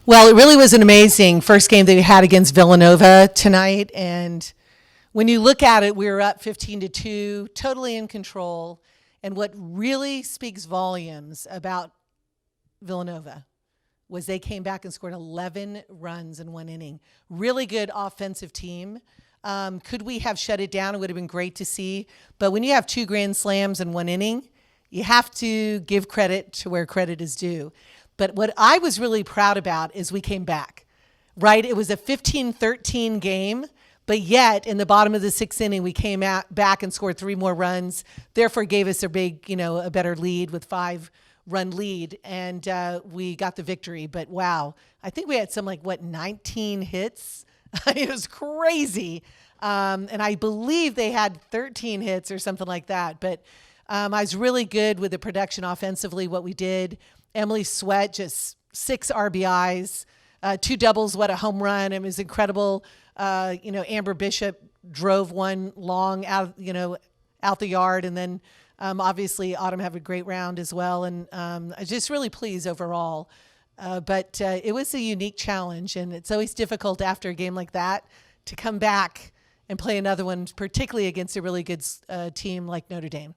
Well, it really was an amazing first game that we had against Villanova tonight. And when you look at it, we were up 15-2, totally in control. And what really speaks volumes about Villanova was they came back and scored 11 runs in one inning. Really good offensive team. Could we have shut it down? It would have been great to see. But when you have two grand slams in one inning, you have to give credit to where credit is due. But what I was really proud about is we came back, right? It was a 15-13 game, but yet in the bottom of the sixth inning, we came back and scored three more runs, therefore gave us a big, a better lead with 5-run lead, and we got the victory. But wow, I think we had 19 hits? It was crazy. And I believe they had 13 hits or something like that. But I was really good with the production offensively, what we did. Emily Sweat, just 6 RBIs, 2 doubles, what a home run. It was incredible. Amber Bishop drove one long out the yard. And then obviously Autumn had a great round as well. And I was just really pleased overall. But it was a unique challenge. And it's always difficult after a game like that to come back and play another one, particularly against a really good team like Notre Dame.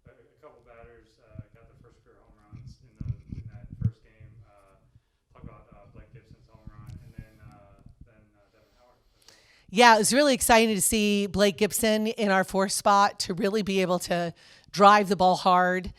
A couple batters got their first career home runs in that first game. Talk about Blake Gibson's home run, and then Devin Howard. Yeah, it was really exciting to see Blake Gibson in our fourth spot to really be able to drive the ball hard.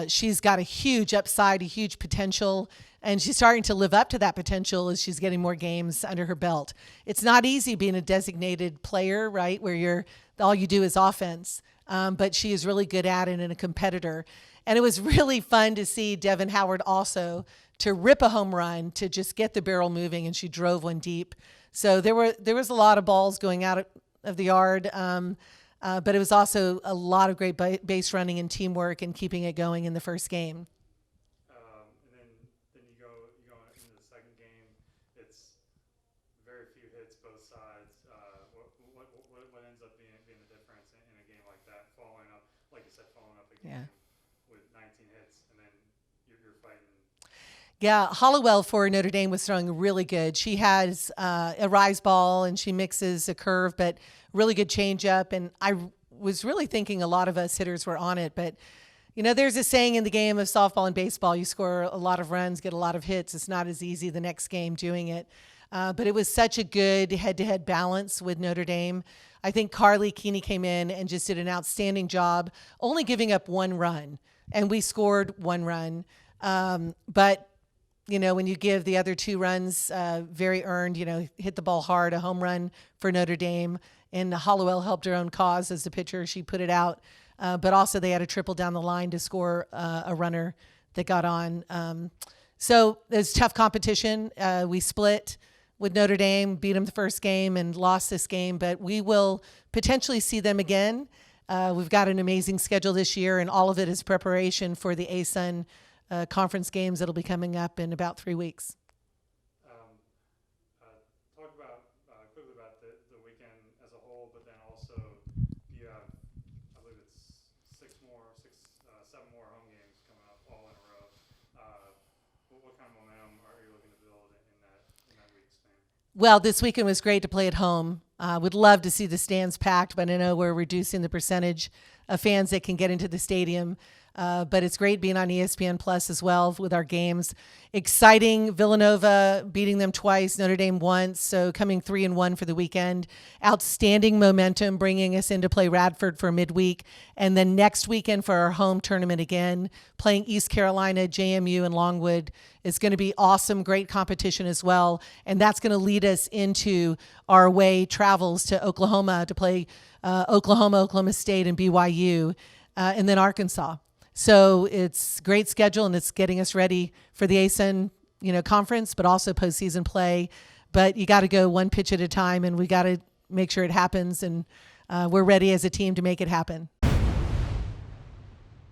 She's got a huge upside, a huge potential, and she's starting to live up to that potential as she's getting more games under her belt. It's not easy being a designated player, right, where all you do is offense, but she is really good at it and a competitor. And it was really fun to see Devin Howard also to rip a home run, to just get the barrel moving, and she drove one deep. So there was a lot of balls going out of the yard. But it was also a lot of great base running and teamwork and keeping it going in the first game. And then you go into the second game. It's very few hits both sides. What ends up being the difference in a game like that? Following up a game with 19 hits, and then you're fighting. Yeah, Hollowell for Notre Dame was throwing really good. She has a rise ball and she mixes a curve, but really good changeup. And I was really thinking a lot of us hitters were on it. But, there's a saying in the game of softball and baseball, you score a lot of runs, get a lot of hits. It's not as easy the next game doing it. But it was such a good head-to-head balance with Notre Dame. I think Carly Keeney came in and just did an outstanding job, only giving up 1 run. And we scored 1 run. But when you give the other 2 runs, very earned, hit the ball hard, a home run for Notre Dame. And Hollowell helped her own cause as the pitcher. She put it out. But also they had a triple down the line to score a runner that got on. So it was tough competition. We split with Notre Dame, beat them the first game and lost this game. But we will potentially see them again. We've got an amazing schedule this year, and all of it is preparation for the ASUN conference games that'll be coming up in about 3 weeks. Talk about quickly about the weekend as a whole, but then also you have, I believe it's 7 more home games coming up all in a row. What kind of momentum are you looking to build in that week span? Well, this weekend was great to play at home. Would love to see the stands packed, but I know we're reducing the percentage of fans that can get into the stadium. But it's great being on ESPN Plus as well with our games. Exciting, Villanova beating them twice, Notre Dame once, so coming 3-1 for the weekend. Outstanding momentum, bringing us into play Radford for midweek. And then next weekend for our home tournament again, playing East Carolina, JMU, and Longwood. It's going to be awesome, great competition as well. And that's going to lead us into our away travels to Oklahoma to play Oklahoma, Oklahoma State, and BYU, and then Arkansas. So it's a great schedule, and it's getting us ready for the ASUN, conference, but also postseason play. But you got to go one pitch at a time, and we got to make sure it happens, and we're ready as a team to make it happen.